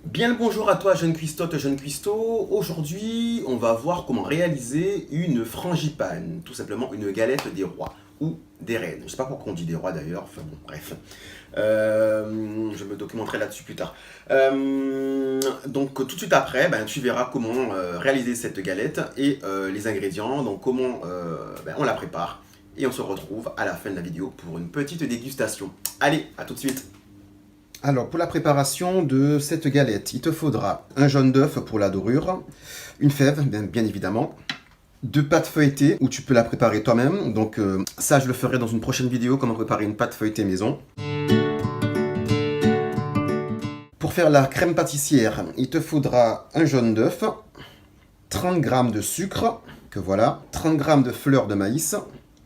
Bien le bonjour à toi jeune cuistotte, jeune cuistot. Aujourd'hui, on va voir comment réaliser une frangipane, tout simplement une galette des rois ou des reines. Je sais pas pourquoi on dit des rois d'ailleurs, enfin bon, bref. Je me documenterai là-dessus plus tard. Donc tout de suite après, tu verras comment réaliser cette galette et les ingrédients, donc comment on la prépare. Et on se retrouve à la fin de la vidéo pour une petite dégustation. Allez, à tout de suite. Alors, pour la préparation de cette galette, il te faudra un jaune d'œuf pour la dorure, une fève, bien évidemment, 2 pâtes feuilletées, où tu peux la préparer toi-même. Donc ça, je le ferai dans une prochaine vidéo, comment préparer une pâte feuilletée maison. Pour faire la crème pâtissière, il te faudra un jaune d'œuf, 30 g de sucre, que voilà, 30 g de fleur de maïs,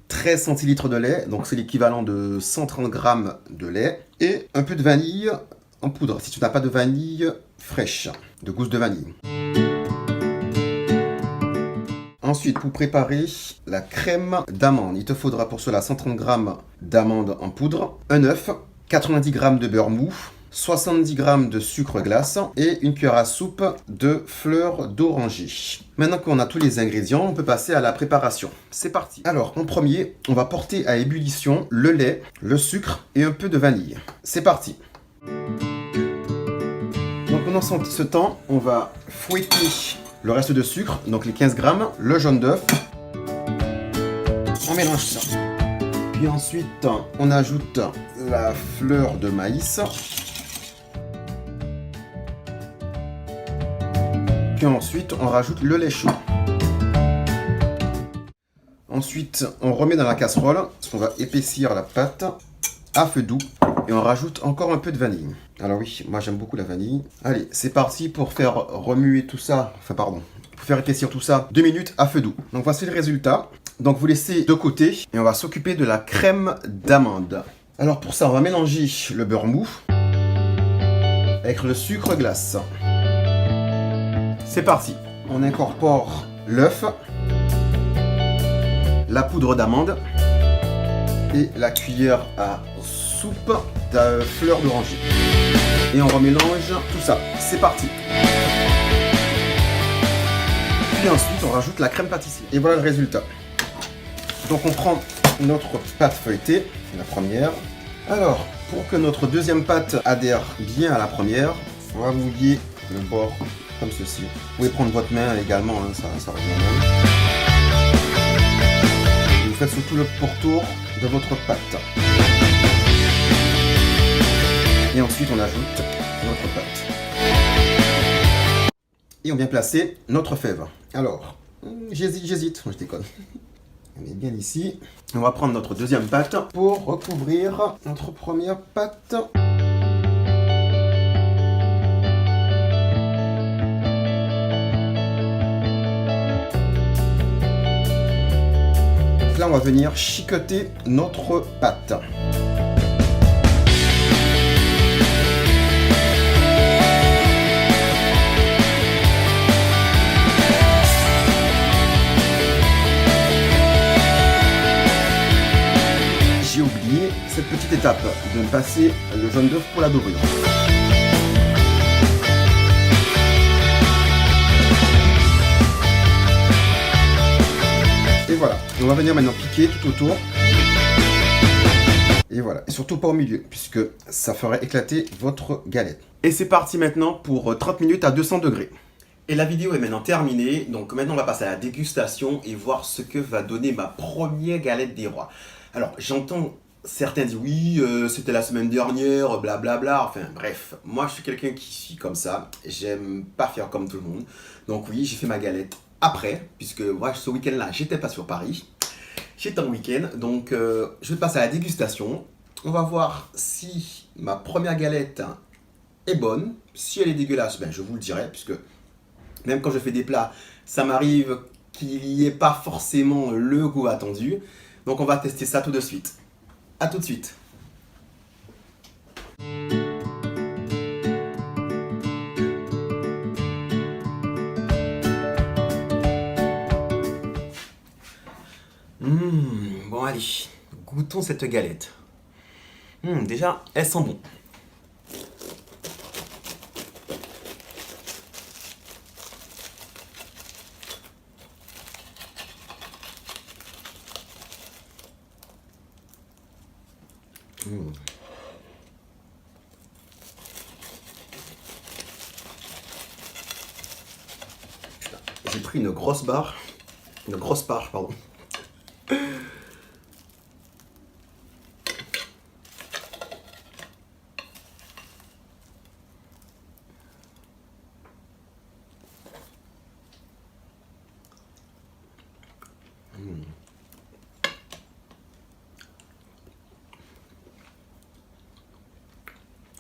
13 centilitres de lait, donc c'est l'équivalent de 130 g de lait, et un peu de vanille en poudre, si tu n'as pas de vanille fraîche, de gousse de vanille. Ensuite, pour préparer la crème d'amande, il te faudra pour cela 130 g d'amandes en poudre, un œuf, 90 g de beurre mou, 70 g de sucre glace et une cuillère à soupe de fleurs d'oranger. Maintenant qu'on a tous les ingrédients, on peut passer à la préparation. C'est parti. Alors, en premier, on va porter à ébullition le lait, le sucre et un peu de vanille. C'est parti. Donc pendant ce temps, on va fouetter le reste de sucre, donc les 15 g, le jaune d'œuf. On mélange ça. Puis ensuite, on ajoute la fleur de maïs. Puis ensuite, on rajoute le lait chaud. Ensuite, on remet dans la casserole, parce qu'on va épaissir la pâte à feu doux. Et on rajoute encore un peu de vanille. Alors oui, moi j'aime beaucoup la vanille. Allez, c'est parti pour faire remuer tout ça. Pour faire épaissir tout ça 2 minutes à feu doux. Donc voici le résultat. Donc vous laissez de côté et on va s'occuper de la crème d'amande. Alors pour ça, on va mélanger le beurre mou avec le sucre glace. C'est parti. On incorpore l'œuf, la poudre d'amande et la cuillère à soupe de fleur d'oranger. Et on remélange tout ça. C'est parti. Puis ensuite, on rajoute la crème pâtissière. Et voilà le résultat. Donc on prend notre pâte feuilletée, la première. Alors, pour que notre deuxième pâte adhère bien à la première, on va mouiller le bord comme ceci. Vous pouvez prendre votre main également, hein, ça revient bien. Et vous faites surtout le pourtour de votre pâte. Et ensuite on ajoute notre pâte. Et on vient placer notre fève. Alors, j'hésite, je déconne. On est bien ici. On va prendre notre deuxième pâte pour recouvrir notre première pâte. Là, on va venir chiqueter notre pâte. J'ai oublié cette petite étape de passer le jaune d'œuf pour la dorure. Et voilà, et on va venir maintenant piquer tout autour. Et voilà, et surtout pas au milieu, puisque ça ferait éclater votre galette. Et c'est parti maintenant pour 30 minutes à 200 degrés. Et la vidéo est maintenant terminée, donc maintenant on va passer à la dégustation et voir ce que va donner ma première galette des rois. Alors j'entends certains dire oui, c'était la semaine dernière, blablabla, enfin bref. Moi je suis quelqu'un qui suis comme ça, j'aime pas faire comme tout le monde. Donc oui, j'ai fait ma galette après, puisque moi ce week-end-là, j'étais pas sur Paris, j'étais en week-end, donc je vais passer à la dégustation. On va voir si ma première galette est bonne. Si elle est dégueulasse, je vous le dirai, puisque même quand je fais des plats, ça m'arrive qu'il n'y ait pas forcément le goût attendu. Donc on va tester ça tout de suite. A tout de suite. Bon allez, goûtons cette galette. Déjà, elle sent bon. Mmh. J'ai pris une grosse part, pardon.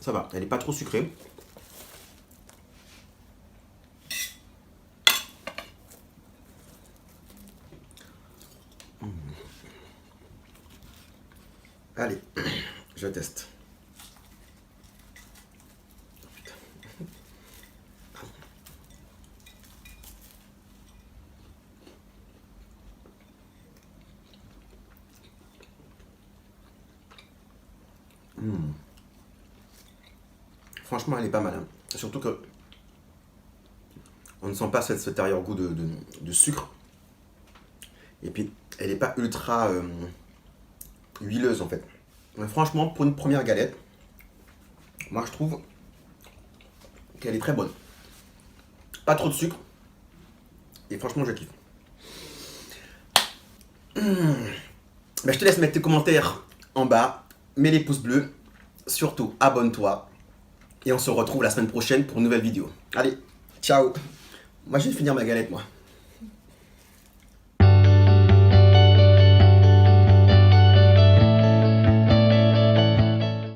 Ça va, elle n'est pas trop sucrée. Allez, je teste. Franchement, elle est pas mal, hein. Surtout que on ne sent pas cet arrière-goût de sucre. Et puis, elle n'est pas ultra huileuse en fait. Mais franchement, pour une première galette, moi je trouve qu'elle est très bonne. Pas trop de sucre. Et franchement, je kiffe. Ben, je te laisse mettre tes commentaires en bas. Mets les pouces bleus. Surtout, abonne-toi. Et on se retrouve la semaine prochaine pour une nouvelle vidéo. Allez, ciao. Moi, je vais finir ma galette, moi.